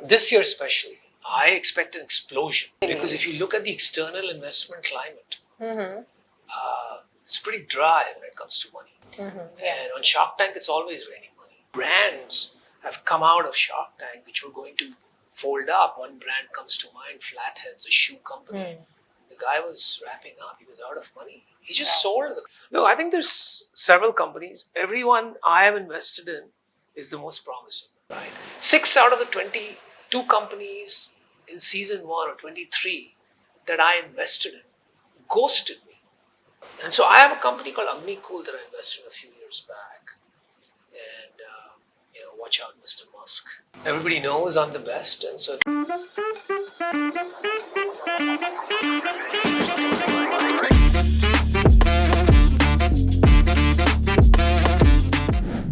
This year especially, I expect an explosion. Because if you look at the external investment climate, it's pretty dry when it comes to money. And on Shark Tank, it's always raining money. Brands have come out of Shark Tank which were going to fold up. One brand comes to mind, Flatheads, a shoe company. The guy was wrapping up. He was out of money. He just sold. No, I think there's several companies. Everyone I have invested in is the most promising. Right? 6 out of the 22 companies in season 1 or 23 that I invested in ghosted me. And so I have a company called Agnikul that I invested in a few years back. And, watch out, Mr. Musk. Everybody knows I'm the best. And so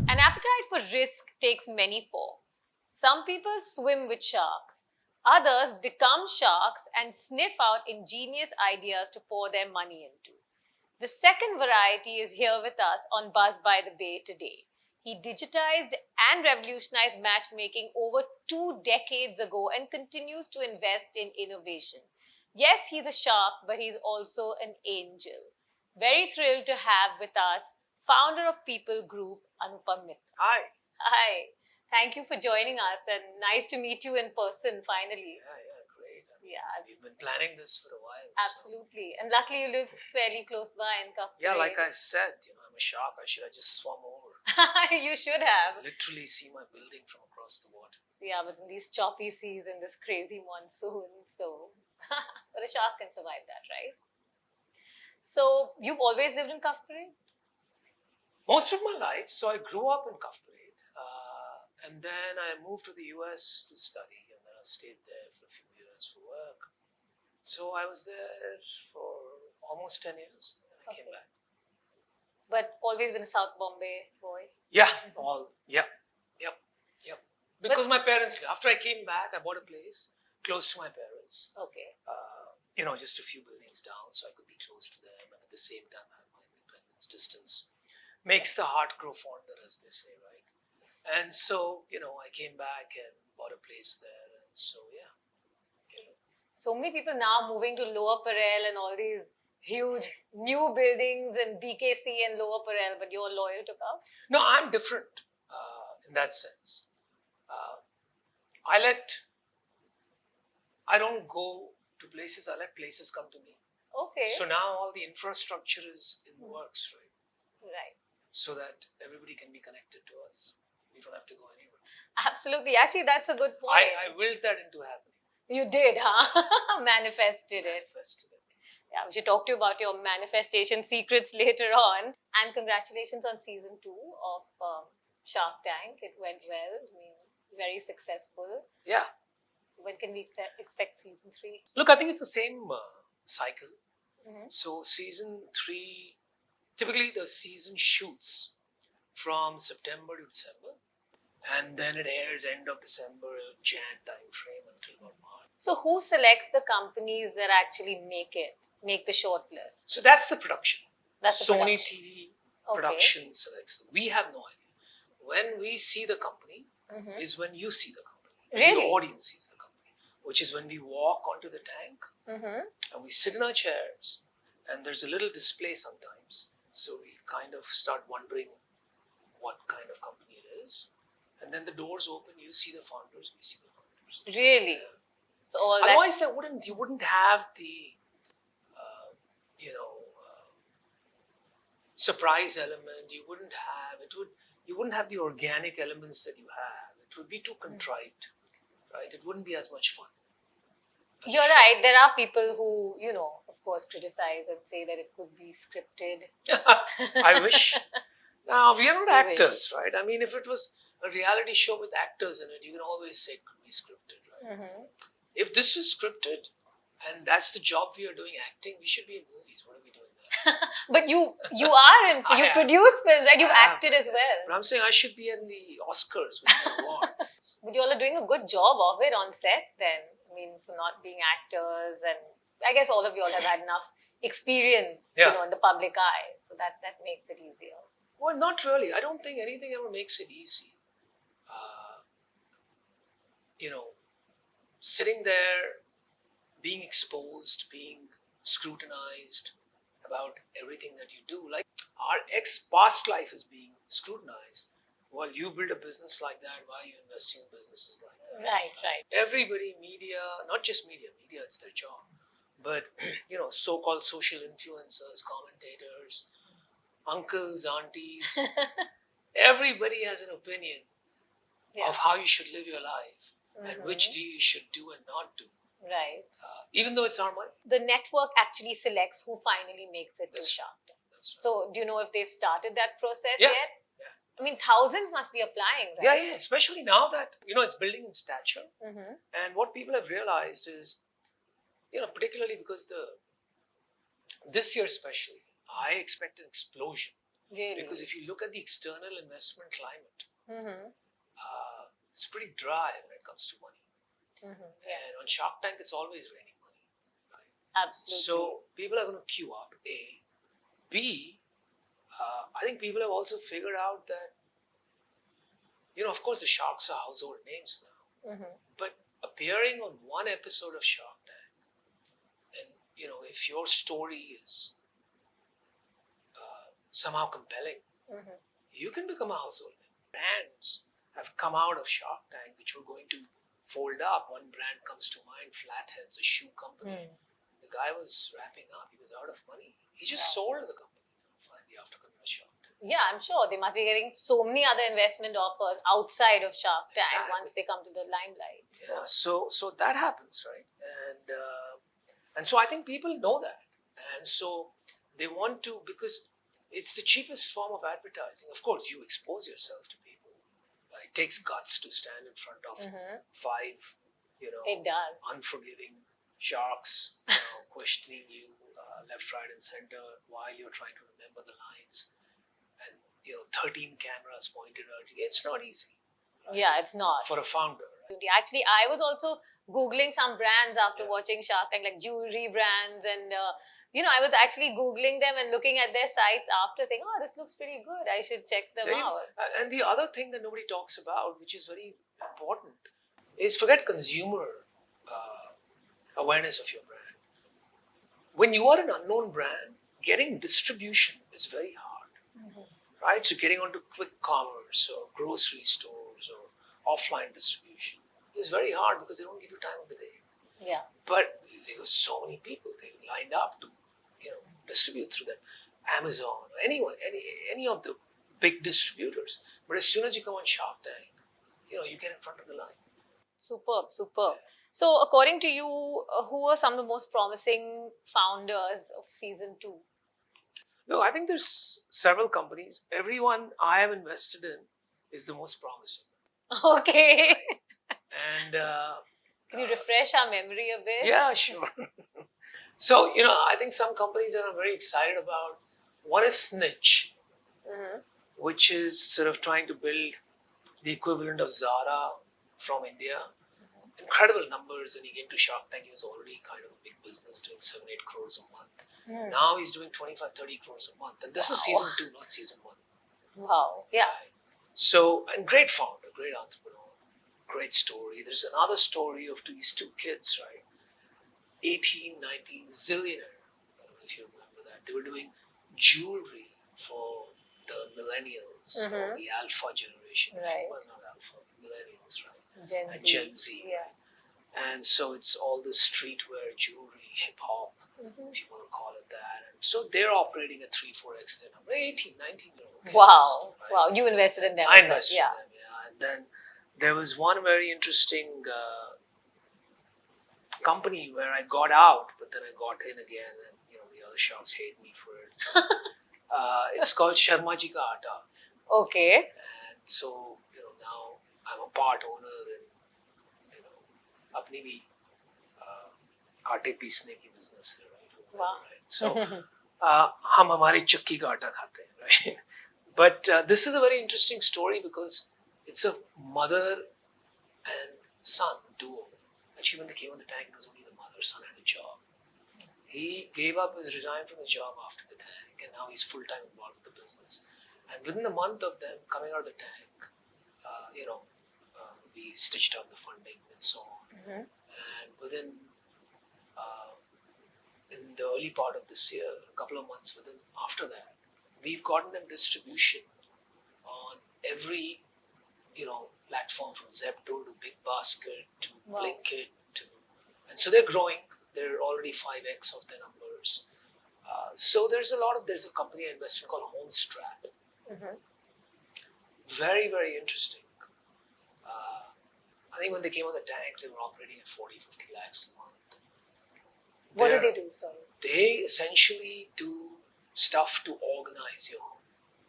an appetite for risk takes many forms. Some people swim with sharks. Others become sharks and sniff out ingenious ideas to pour their money into. The second variety is here with us on Buzz by the Bay today. He digitized and revolutionized matchmaking over 2 decades ago and continues to invest in innovation. Yes, he's a shark, but he's also an angel. Very thrilled to have with us founder of People Group, Anupam Mittal. Hi. Hi. Thank you for joining us and nice to meet you in person finally. Yeah, great. Yeah. We've been planning this for a while. Absolutely. And luckily you live fairly close by in Kapil. Yeah, like I said, I'm a shark. I should have just swum over. You should have. Literally see my building from across the water. Yeah, but in these choppy seas and this crazy monsoon, so but a shark can survive that, right? So you've always lived in Kapil? Most of my life. So I grew up in Kapil. And then I moved to the US to study. And then I stayed there for a few years for work. So I was there for almost 10 years. And I came back. But always been a South Bombay boy? Yeah, Yep. Because my parents, after I came back, I bought a place close to my parents. Okay. Just a few buildings down so I could be close to them and at the same time have my independence. Distance makes the heart grow fonder, as they say, right? And so, I came back and bought a place there. And so, yeah. So many people now moving to Lower Parel and all these huge new buildings in BKC and Lower Parel, but you're loyal to Kaf? No, I'm different in that sense. I don't go to places, I let places come to me. Okay. So now all the infrastructure is in the works, right? Right. So that everybody can be connected to us. We don't have to go anywhere. Absolutely. Actually, that's a good point. I willed that into happening. You did, huh? Manifested it. Manifested it. Yeah, we should talk to you about your manifestation secrets later on. And congratulations on season 2 of Shark Tank. It went well. I mean, very successful. Yeah. So when can we expect season 3? Look, I think it's the same cycle. So season 3, typically the season shoots from September to December. And then it airs end of December, Jan time frame until about March. So who selects the companies that actually make the shortlist? So that's the production. That's the Sony production. TV production selects them. We have no idea. When we see the company is when you see the company. Really? The audience sees the company. Which is when we walk onto the tank and we sit in our chairs and there's a little display sometimes. So we kind of start wondering what kind of company it is. And then the doors open, you see the founders, we see the founders. Really? So all otherwise, you wouldn't have the, surprise element. You wouldn't have the organic elements that you have. It would be too contrived, right? It wouldn't be as much fun. You're right. There are people who, of course, criticize and say that it could be scripted. I wish. Now, we are not actors, right? I mean, if it was a reality show with actors in it, you can always say it could be scripted, right? If this was scripted and that's the job we are doing, acting, we should be in movies. What are we doing there? But you produce films, right? You've acted as well. But I'm saying I should be in the Oscars with an award. But you all are doing a good job of it on set then. I mean, for not being actors, and I guess all of you all have had enough experience, in the public eye. So that makes it easier. Well, not really. I don't think anything ever makes it easy. sitting there, being exposed, being scrutinized about everything that you do. Like our past life is being scrutinized. Well, you build a business like that. Why are you investing in businesses like that? Right, right. Everybody, media, not just media, it's their job. But, so-called social influencers, commentators, uncles, aunties, everybody has an opinion of how you should live your life and which deal you should do and not do. Right. Even though it's our money. The network actually selects who finally makes it to Shark Tank. That's right. So, do you know if they've started that process Yeah. yet? Yeah. I mean, thousands must be applying, right? Yeah, especially now that, it's building in stature. Mm-hmm. And what people have realized is, particularly because this year especially, I expect an explosion. Really? Because if you look at the external investment climate, Mm-hmm. it's pretty dry when it comes to money. Mm-hmm. And on Shark Tank, it's always raining money. Right? Absolutely. So people are going to queue up, A. B, I think people have also figured out that, of course, the sharks are household names now. Mm-hmm. But appearing on one episode of Shark Tank, and, if your story is somehow compelling, you can become a household name. Brands have come out of Shark Tank which were going to fold up. One brand comes to mind, Flatheads, a shoe company. The guy was wrapping up. He was out of money. He just sold the company finally after coming to Shark Tank. Yeah, I'm sure they must be getting so many other investment offers outside of Shark Tank once they come to the limelight. Yeah, so that happens, right? And so I think people know that, and so they want to, because it's the cheapest form of advertising. Of course, you expose yourself to people. It takes guts to stand in front of five, it does. unforgiving sharks, questioning you left, right, and center while you're trying to remember the lines, and 13 cameras pointed at you. It's not easy. Right? Yeah, it's not for a founder. Right? Actually, I was also Googling some brands after watching Shark Tank, like jewelry brands, and I was actually Googling them and looking at their sites after, saying, "Oh, this looks pretty good. I should check them out." And the other thing that nobody talks about, which is very important, is forget consumer awareness of your brand. When you are an unknown brand, getting distribution is very hard, right? So getting onto quick commerce or grocery stores or offline distribution is very hard because they don't give you time of the day. Yeah. But there were so many people, they lined up to distribute through them. Amazon, or anyone, any of the big distributors. But as soon as you come on Shark Tank, you get in front of the line. Superb. So, according to you, who are some of the most promising founders of season 2? No, I think there's several companies. Everyone I have invested in is the most promising. Okay. And can you refresh our memory a bit? Yeah, sure. So, I think some companies that I'm very excited about. One is Snitch, which is sort of trying to build the equivalent of Zara from India. Incredible numbers. When he came to Shark Tank, he was already kind of a big business, doing 7-8 crores a month. Now he's doing 25-30 crores a month. And this is season 2, not season 1. Wow. Yeah. Right. So, and great founder, great entrepreneur, great story. There's another story of these two kids, right? 18, 19, Zillionaire. I don't know if you remember that. They were doing jewelry for the millennials, or the alpha generation. Right. Well, not alpha, millennials, right? Gen Z. Yeah. And so it's all the streetwear jewelry, hip hop, if you want to call it that. And so they're operating at 3-4x their number. 18, 19-year-old kids. Wow. Right? Wow. You invested in them. I invested in them, yeah. And then there was one very interesting company where I got out, but then I got in again, and the other sharks hate me for it. It's called Sharma Ji Ka Atta. Okay. And so now I'm a part owner in अपनी भी आटे पीसने की business है, right? Wow. Right? So हम हमारी चक्की का आटा खाते हैं, right? But this is a very interesting story because it's a mother and son duo. Actually, when they came on the tank, it was only the mother. Son had a job. He resigned from the job after the tank, and now he's full-time involved with the business. And within a month of them coming out of the tank, we stitched up the funding and so on. And in the early part of this year, a couple of months after that, we've gotten them distribution on every, platform from Zepto to Big Basket to Blinkit and so they're growing. They're already 5x of their numbers. So there's a company I invested in called Homestrat. Very, very interesting. I think when they came on the tank, they were operating at 40-50 lakhs a month. What do they do, sorry? They essentially do stuff to organize your home.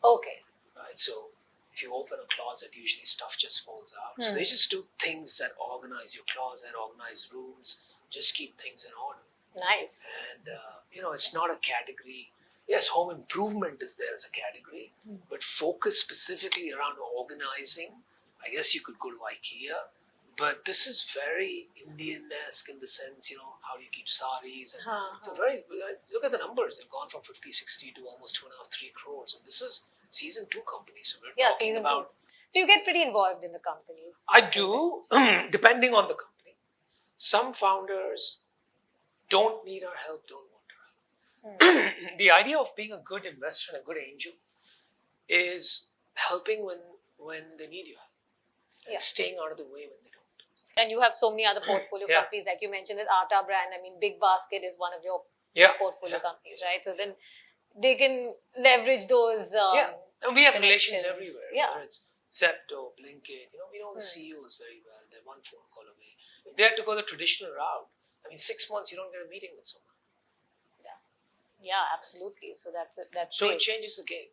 Okay. Right? So if you open a closet, usually stuff just falls out. So they just do things that organize your closet, organize rooms, just keep things in order. Nice. And, it's not a category. Yes, home improvement is there as a category, but focus specifically around organizing. I guess you could go to IKEA, but this is very Indian-esque in the sense, how do you keep saris? And so look at the numbers. They've gone from 50, 60 to almost 2.5, 3 crores. And this is season 2 company. So we're talking season about... 2. So you get pretty involved in the companies. I do, depending on the company. Some founders don't need our help, don't want our help. The idea of being a good investor and a good angel is helping when they need your help and staying out of the way when they don't. And you have so many other portfolio companies, like you mentioned, this Atta brand. I mean, Big Basket is one of your portfolio companies, right? So then they can leverage those. And we have relations everywhere. Yeah. Whether it's Zepto, Blinkit, we know the CEOs very well. They're one phone call away. If they had to go the traditional route, 6 months you don't get a meeting with someone. Yeah, absolutely. So that's so great. It changes the game.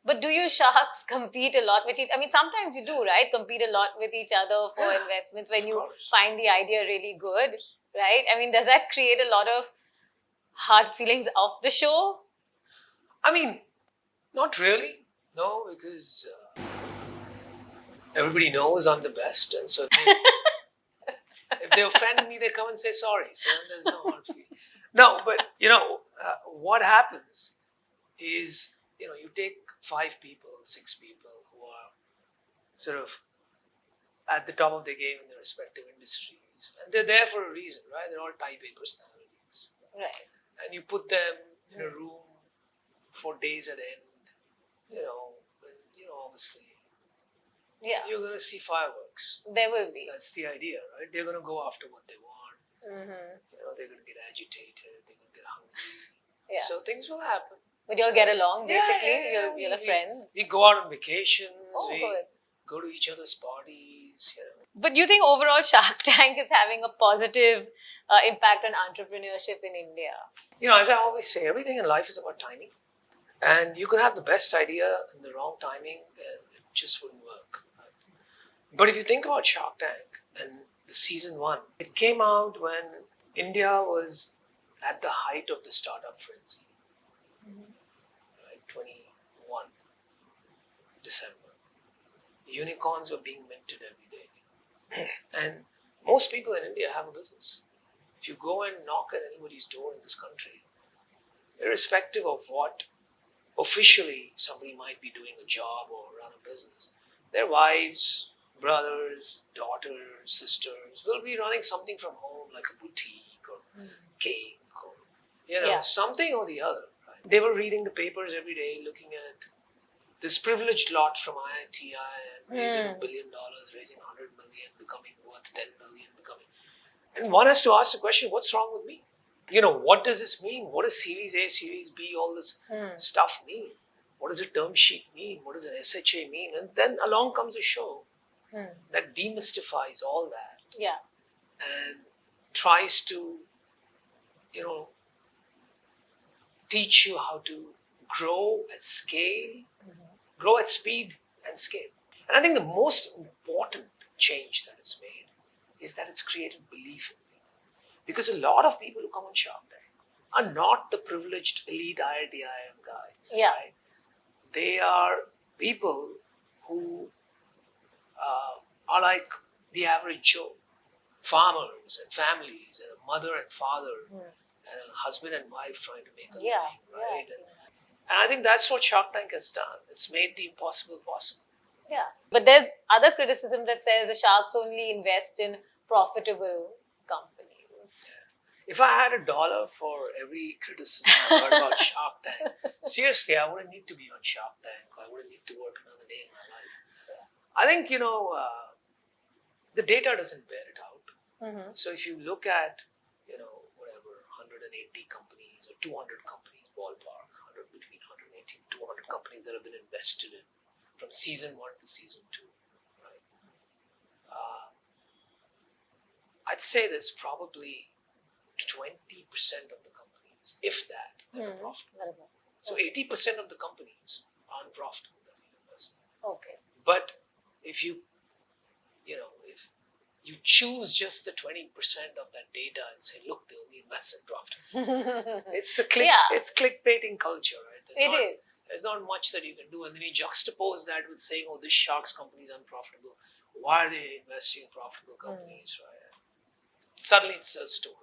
But do you sharks compete a lot with each? Sometimes you do, right? Compete a lot with each other for investments when you find the idea really good, right? Does that create a lot of hard feelings off the show? Not really. No, because everybody knows I'm the best, and so if they offend me, they come and say sorry. So there's no hard feeling. No, but what happens is you take 5 people, 6 people who are sort of at the top of their game in their respective industries, and they're there for a reason, right? They're all type A personalities, right? And you put them in a room for days at end, obviously. Yeah. You're going to see fireworks. There will be. That's the idea, right? They're going to go after what they want. They're going to get agitated. They're going to get hungry. Yeah. So things will happen. But you'll get along, basically. You're friends. We go out on vacations. We good. go to each other's parties. But do you think overall Shark Tank is having a positive impact on entrepreneurship in India? As I always say, everything in life is about timing. And you could have the best idea in the wrong timing and it just wouldn't work. Right? But if you think about Shark Tank and the season 1, it came out when India was at the height of the startup frenzy. Right? 21 December. Unicorns were being minted every day. And most people in India have a business. If you go and knock at anybody's door in this country, irrespective of what officially somebody might be doing a job or run a business, their wives, brothers, daughters, sisters will be running something from home like a boutique or cake or something or the other. Right? They were reading the papers every day, looking at this privileged lot from IITI and raising $1 billion, raising 100 million, becoming worth 10 million, and one has to ask the question, what's wrong with me? What does this mean? What does Series A, Series B, all this stuff mean? What does a term sheet mean? What does an SHA mean? And then along comes a show that demystifies all that. Yeah. And tries to, teach you how to grow at scale, grow at speed and scale. And I think the most important change that it's made is that it's created belief in me. Because a lot of people who come on Shark Tank are not the privileged elite IITIM guys. Yeah. Right? They are people who are like the average Joe. Farmers and families and a mother and father and a husband and wife trying to make a living. Right? And I think that's what Shark Tank has done. It's made the impossible possible. Yeah. But there's other criticism that says the sharks only invest in profitable companies. If I had $1 for every criticism I heard about Shark Tank, seriously, I wouldn't need to be on Shark Tank. I wouldn't need to work another day in my life. I think, the data doesn't bear it out. So if you look at, whatever, 180 companies or 200 companies, ballpark, between 180 and 200 companies that have been invested in from season 1 to season 2, right? I'd say there's probably 20% of the companies, if that, are profitable. So 80% of the companies aren't profitable that we invest in. Okay. But if you choose just the 20% of that data and say, look, they only invest in profitable. It's clickbaiting culture, right? There's not much that you can do. And then you juxtapose that with saying, oh, this shark's company is unprofitable. Why are they investing in profitable companies, right? Suddenly it's a story.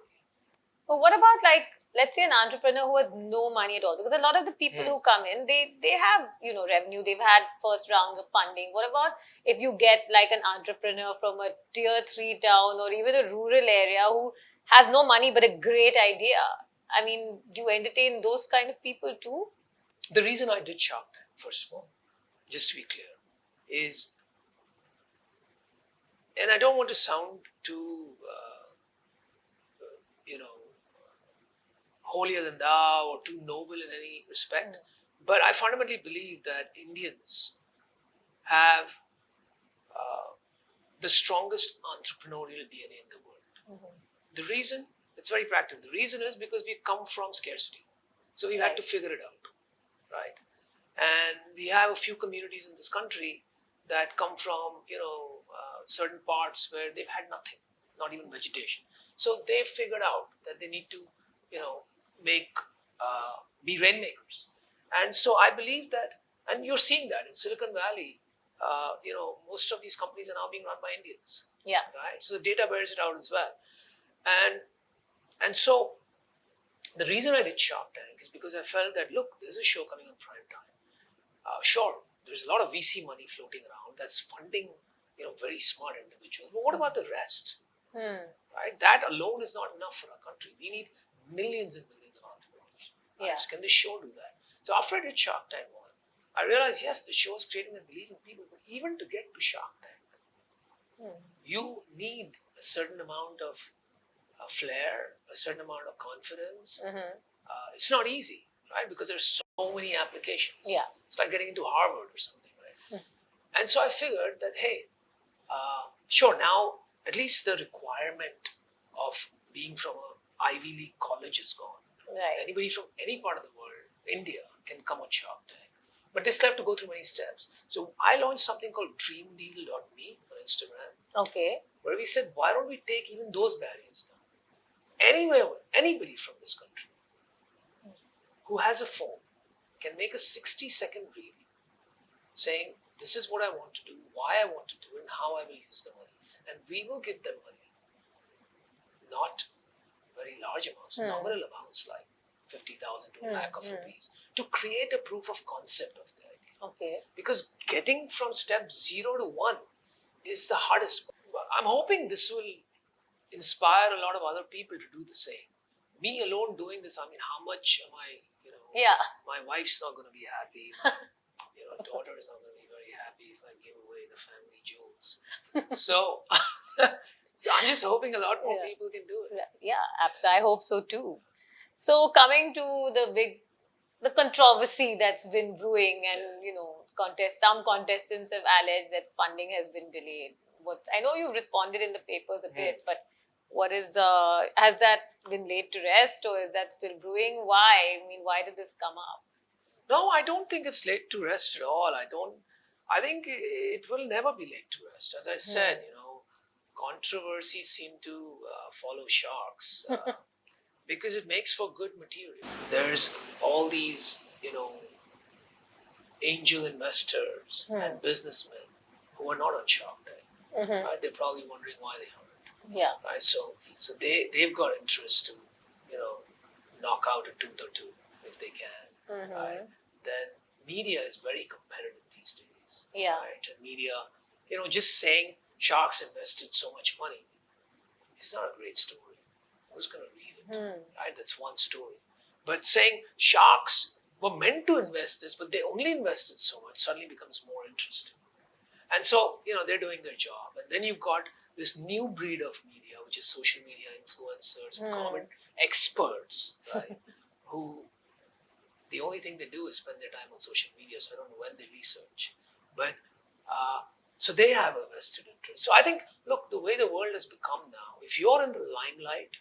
But what about, like, let's say an entrepreneur who has no money at all? Because a lot of the people who come in, they have, revenue. They've had first rounds of funding. What about if you get like an entrepreneur from a tier 3 town or even a rural area who has no money but a great idea? I mean, do you entertain those kind of people too? The reason I did Shark Tank, first of all, just to be clear, is, and I don't want to sound too, holier than thou or too noble in any respect, but I fundamentally believe that Indians have the strongest entrepreneurial DNA in the world. The reason, it's very practical. The reason is because we come from scarcity. So we've had to figure it out, right? And we have a few communities in this country that come from, certain parts where they've had nothing, not even vegetation. So they've figured out that they need to, be rainmakers. And so I believe that, and you're seeing that in Silicon Valley, most of these companies are now being run by Indians. Yeah. Right. So the data bears it out as well. And so the reason I did Shark Tank is because I felt that, look, there's a show coming on prime time. Sure, there's a lot of VC money floating around that's funding, very smart individuals. But what about the rest? Right? That alone is not enough for our country. We need millions and millions of entrepreneurs. Right? So can this show do that? So after I did Shark Tank 1, I realized, yes, the show is creating a belief in people, but even to get to Shark Tank, you need a certain amount of flair, a certain amount of confidence. It's not easy, right? Because there's so many applications. Yeah. It's like getting into Harvard or something, right? And so I figured that, hey, sure, now at least the requirement of being from an Ivy League college is gone. Right. Anybody from any part of the world, India, can come on Shark Tank. But they still have to go through many steps. So I launched something called dreamdeal.me on Instagram. Okay. Where we said, why don't we take even those barriers down? Anybody from this country who has a phone can make a 60-second reel saying, this is what I want to do, why I want to do it, and how I will use the money. And we will give them money. Not very large amounts, nominal amounts like 50,000 to a lakh of rupees, to create a proof of concept of the idea. Okay. Because getting from step 0 to 1 is the hardest. I'm hoping this will inspire a lot of other people to do the same. Me alone doing this, I mean, how much am I, my wife's not going to be happy. My, daughter is not going to be very happy if I give away the family jewels. So I'm just hoping a lot more people can do it. Yeah, absolutely. I hope so too. So coming to the controversy that's been brewing, and some contestants have alleged that funding has been delayed. I know you've responded in the papers a bit, but what is has that been laid to rest, or is that still brewing? Why? I mean, why did this come up? No, I don't think it's laid to rest at all. I think it will never be laid to rest. As I said, controversies seem to follow sharks because it makes for good material. There's all these, angel investors and businessmen who are not on Shark Tank. Right? They're probably wondering why they aren't. Yeah. Right. So they've got interest to, knock out a tooth or two if they can. Right? Then media is very competitive these days. Yeah. Right. And media, just saying sharks invested so much money it's not a great story. Who's going to read it? Right? That's one story. But saying sharks were meant to invest this, but they only invested so much, suddenly becomes more interesting. And so, they're doing their job. And then you've got this new breed of media, which is social media influencers, common experts, right? Who the only thing they do is spend their time on social media, so I don't know when they research. But so they have a vested interest. So I think, look, the way the world has become now, if you're in the limelight,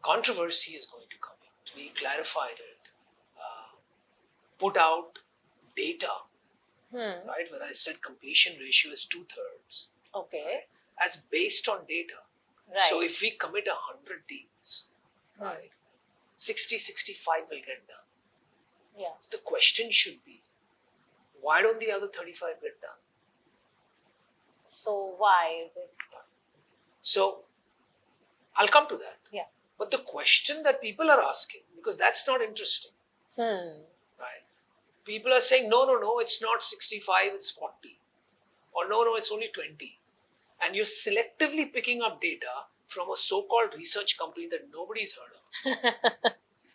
controversy is going to come in. We clarified it, put out data, right? When I said completion ratio is 2/3. Okay. Right? That's based on data. Right. So if we commit 100 deals, right, 60, 65 will get done. Yeah. The question should be, why don't the other 35 get done? So why is it? So I'll come to that. Yeah. But the question that people are asking, because that's not interesting, right? People are saying, no, it's not 65, it's 40. Or no, it's only 20. And you're selectively picking up data from a so-called research company that nobody's heard of.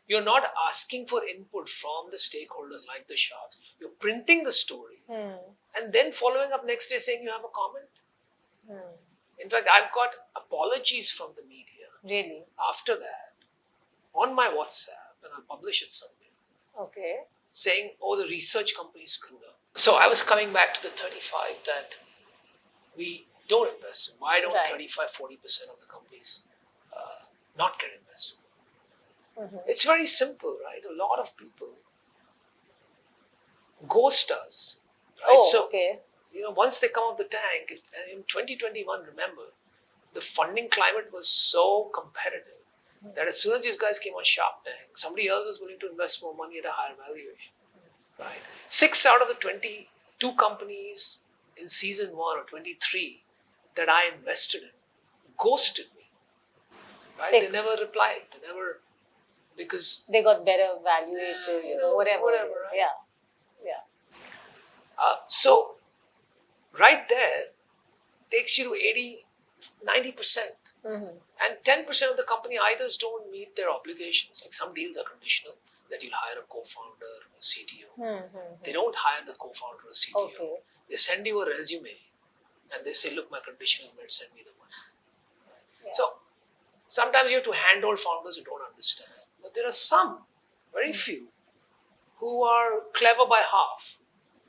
You're not asking for input from the stakeholders like the sharks. You're printing the story and then following up next day saying you have a comment. In fact, I've got apologies from the media. Really? After that, on my WhatsApp, and I'll publish it someday. Okay. Saying, the research company screwed up. So I was coming back to the 35 that we don't invest in. Why don't 35, 40% of the companies not get invested? It's very simple, right? A lot of people ghost us. Right? Okay. Once they come off the tank, in 2021, remember, the funding climate was so competitive that as soon as these guys came on Shark Tank, somebody else was willing to invest more money at a higher valuation. Right? 6 out of the 22 companies in season 1 or 23 that I invested in ghosted me. Right? 6. They never replied. They never, because they got better valuation, whatever. Right? Yeah. So right there takes you to 80, 90%. And 10% of the company either don't meet their obligations. Like some deals are conditional, that you'll hire a co-founder, a CTO. They don't hire the co-founder or CTO. Okay. They send you a resume and they say, look, my condition is met, send me the money. Yeah. So sometimes you have to handhold founders who don't understand. But there are some, very few, who are clever by half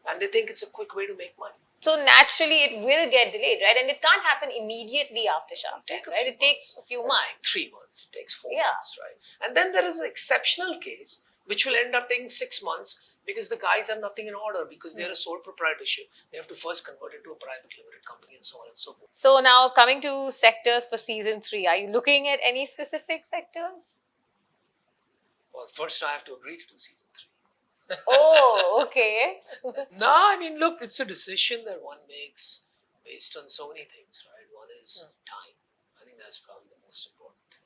and they think it's a quick way to make money. So naturally it will get delayed, right? And it can't happen immediately after Shark Tank, right? It takes a few months. It takes 3 months. It takes 4 months, right? And then there is an exceptional case which will end up taking 6 months because the guys have nothing in order because they're a sole proprietorship. They have to first convert it to a private limited company and so on and so forth. So now coming to sectors for season 3, are you looking at any specific sectors? Well, first I have to agree to do season 3. Oh, okay. No, I mean, look, it's a decision that one makes based on so many things, right? One is time. I think that's probably the most important thing.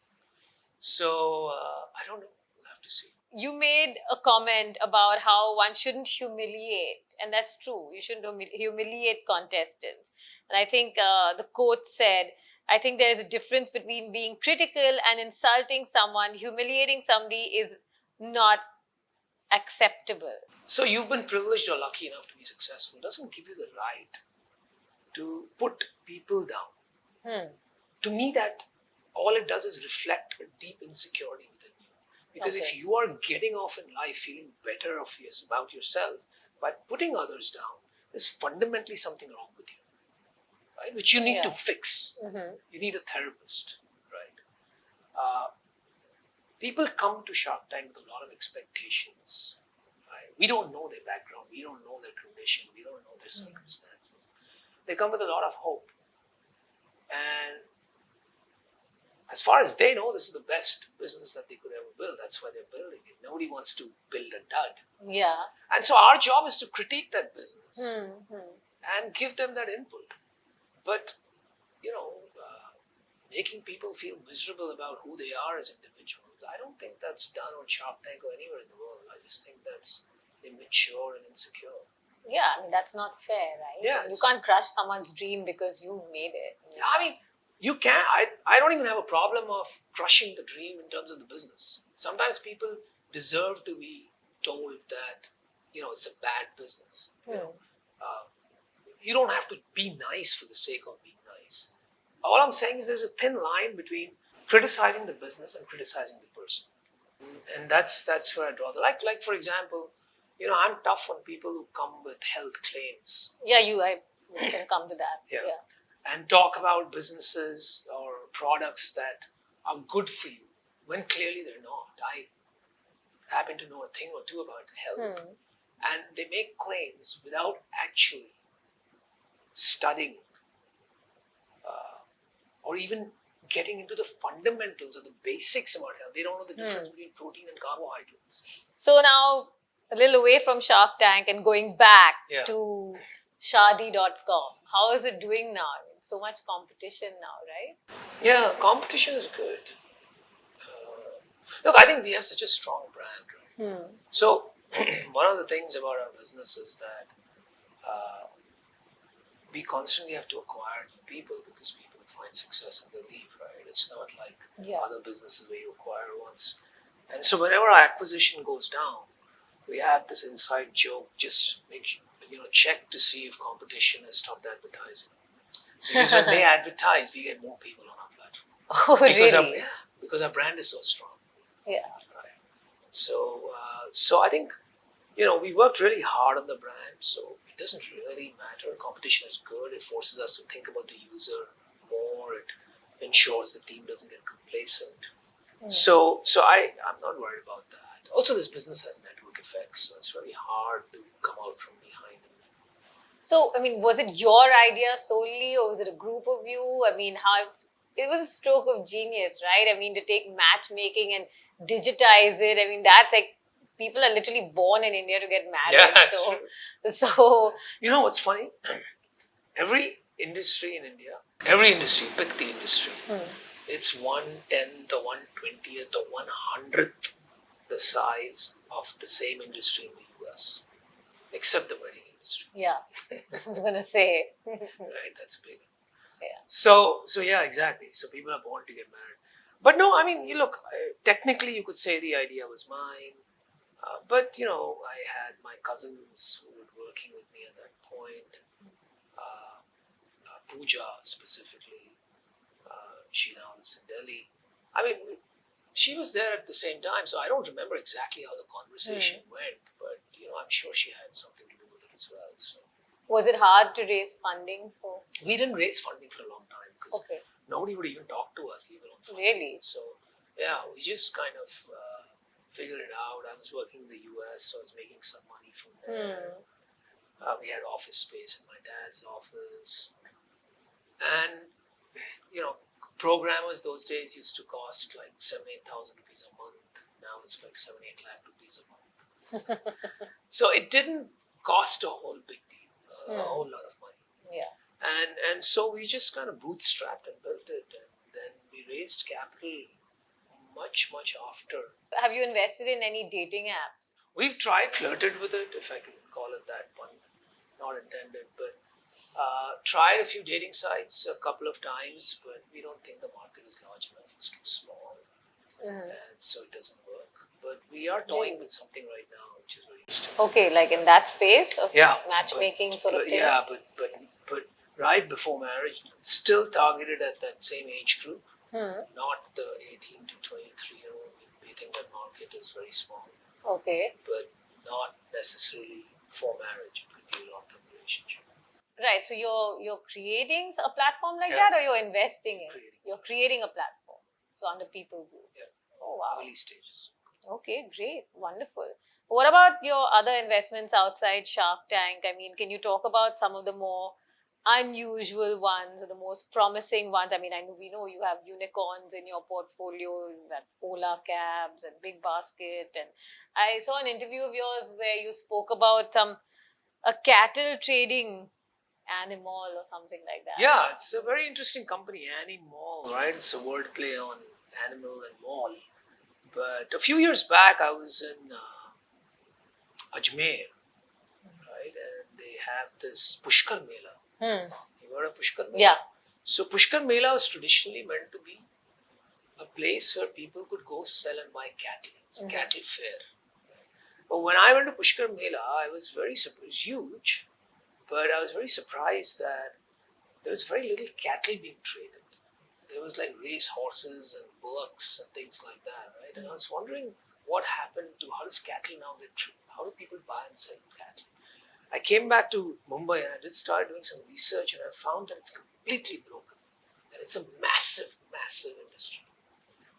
So, I don't know. We'll have to see. You made a comment about how one shouldn't humiliate, and that's true. You shouldn't humiliate contestants. And I think the quote said, I think there is a difference between being critical and insulting someone. Humiliating somebody is not acceptable. So you've been privileged or lucky enough to be successful. It doesn't give you the right to put people down. To me, that all it does is reflect a deep insecurity within you. Because if you are getting off in life feeling better about yourself by putting others down, there's fundamentally something wrong with you, right? Which you need to fix. You need a therapist, right? People come to Shark Tank with a lot of expectations. Right? We don't know their background. We don't know their condition. We don't know their circumstances. They come with a lot of hope. And as far as they know, this is the best business that they could ever build. That's why they're building it. Nobody wants to build a dud. Yeah. And so our job is to critique that business and give them that input. But, making people feel miserable about who they are as individuals, I don't think that's done on Shark Tank or anywhere in the world. I just think that's immature and insecure. Yeah, I mean, that's not fair, right? Yeah, you can't crush someone's dream because you've made it. I mean, you can. I don't even have a problem of crushing the dream in terms of the business. Sometimes people deserve to be told that, it's a bad business. You don't have to be nice for the sake of being nice. All I'm saying is there's a thin line between criticizing the business and criticizing the person. And that's where I draw the line. Like for example, I'm tough on people who come with health claims. Yeah, I was going to come to that. Yeah. And talk about businesses or products that are good for you when clearly they're not. I happen to know a thing or two about health. And they make claims without actually studying or even getting into the fundamentals or the basics about health. They don't know the difference between protein and carbohydrates. So now, a little away from Shark Tank and going back to Shaadi.com. How is it doing now? I mean, so much competition now, right? Yeah, competition is good. Look, I think we have such a strong brand, right? So, one of the things about our business is that we constantly have to acquire new people because people find success and they leave, right? It's not like other businesses where you acquire once. And so whenever our acquisition goes down, we have this inside joke, just check to see if competition has stopped advertising. Because when they advertise, we get more people on our platform. Oh, really? Because our brand is so strong. Yeah. Right. So I think, we worked really hard on the brand, so it doesn't really matter. Competition is good. It forces us to think about the user more. It ensures the team doesn't get complacent. So I'm not worried about that. Also, this business has network effects, so it's really hard to come out from behind it. So, I mean, was it your idea solely, or was it a group of you? I mean, it was a stroke of genius, right? I mean, to take matchmaking and digitize it. I mean, that's like, people are literally born in India to get married. Yeah, that's true. So you know what's funny? Every industry in India, pick the industry. It's 1/10 or 1/20th or 1/100th the size of the same industry in the US, except the wedding industry. Yeah, I was going to say. Right, that's big. Yeah. So yeah, exactly. So people are born to get married. But no, I mean, technically you could say the idea was mine. But, I had my cousins who were working with me at that point. Pooja specifically. She now lives in Delhi. I mean, she was there at the same time, so I don't remember exactly how the conversation went. But, I'm sure she had something to do with it as well. So. Was it hard to raise funding for? We didn't raise funding for a long time because nobody would even talk to us, leave alone funding. Really? So, yeah, we just kind of figured it out. I was working in the US, so I was making some money from there. We had office space in my dad's office. And, programmers those days used to cost like 7,000-8,000 rupees a month. Now it's like 7-8 lakh rupees a month. So it didn't cost a whole big deal, a whole lot of money. Yeah. And so we just kind of bootstrapped and built it. And then we raised capital much after. Have you invested in any dating apps? We've flirted with it, if I can call it that, pun not intended, but tried a few dating sites a couple of times, but we don't think the market is large enough. It's too small, and so it doesn't work. But we are toying with something right now, which is very interesting. Okay, like in that space of matchmaking sort of thing? Yeah, but right before marriage, still targeted at that same age group, not the 18 to 23-year-old. We think that market is very small. Okay. But not necessarily for marriage. It could be a long-term relationship. Right. So you're creating a platform like that, or you're investing in? You're creating a platform. So under people group. Yeah. Oh wow. Early stages. Okay, great, wonderful. What about your other investments outside Shark Tank? I mean, can you talk about some of the more unusual ones, or the most promising ones? I mean, we know you have unicorns in your portfolio, that Ola Cabs and Big Basket, and I saw an interview of yours where you spoke about a cattle trading animal or something like that. Yeah, it's a very interesting company, Animal, right? It's a wordplay on animal and mall. But a few years back, I was in Ajmer, right? And they have this Pushkar Mela. You heard of Pushkar Mela? Yeah. So Pushkar Mela was traditionally meant to be a place where people could go sell and buy cattle. It's a cattle fair. But when I went to Pushkar Mela, I was very surprised. It was huge, but I was very surprised that there was very little cattle being traded. There was like race horses and bullocks and things like that, right? And I was wondering what happened to how does cattle now get traded? How do people buy and sell cattle? I came back to Mumbai and I did start doing some research and I found that it's completely broken. That it's a massive, massive industry.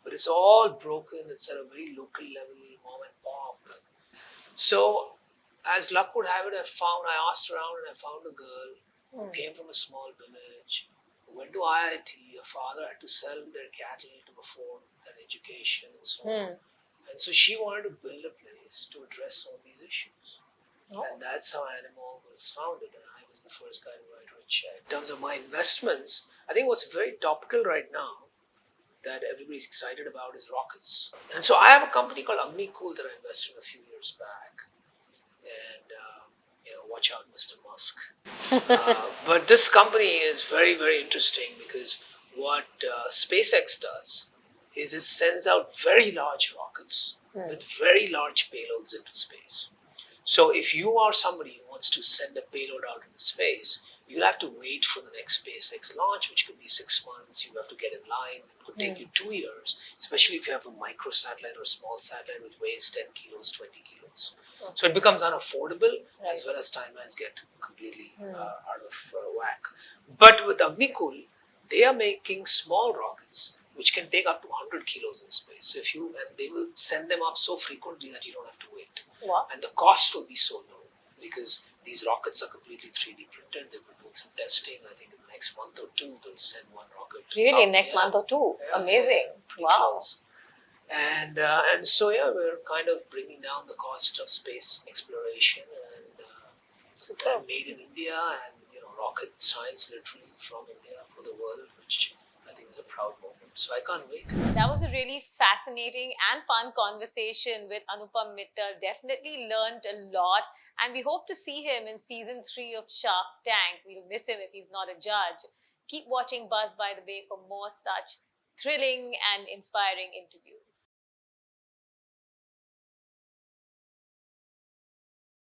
But it's all broken, it's at a very local level, mom and pop. So, as luck would have it, I asked around and I found a girl who came from a small village, who went to IIT. Her father had to sell their cattle to afford that education and so on. And so she wanted to build a place to address some of these issues. And that's how Animal was founded. And I was the first guy to write her a check. In terms of my investments, I think what's very topical right now that everybody's excited about is rockets. And so I have a company called Agnikul that I invested in a few years back. And, watch out, Mr. Musk. But this company is very, very interesting because what SpaceX does is it sends out very large rockets with very large payloads into space. So if you are somebody who wants to send a payload out into space, you'll have to wait for the next SpaceX launch, which could be 6 months. You have to get in line. It could take you 2 years, especially if you have a micro satellite or a small satellite which weighs 10 kilos, 20 kilos. So it becomes unaffordable as well as timelines get completely out of whack. But with Agnikul, they are making small rockets which can take up to 100 kilos in space. So and they will send them up so frequently that you don't have to wait. Wow. And the cost will be so low because these rockets are completely 3D printed. They've been doing some testing. I think in the next month or two, they'll send one rocket. Really? Next month or two? Yeah, Amazing. Wow. Close. And so we're kind of bringing down the cost of space exploration and made in India and rocket science literally from India for the world, which I think is a proud moment. So I can't wait. That was a really fascinating and fun conversation with Anupam Mittal. Definitely learned a lot, and we hope to see him in season 3 of Shark Tank. We'll miss him if he's not a judge. Keep watching Buzz by the Bay for more such thrilling and inspiring interviews.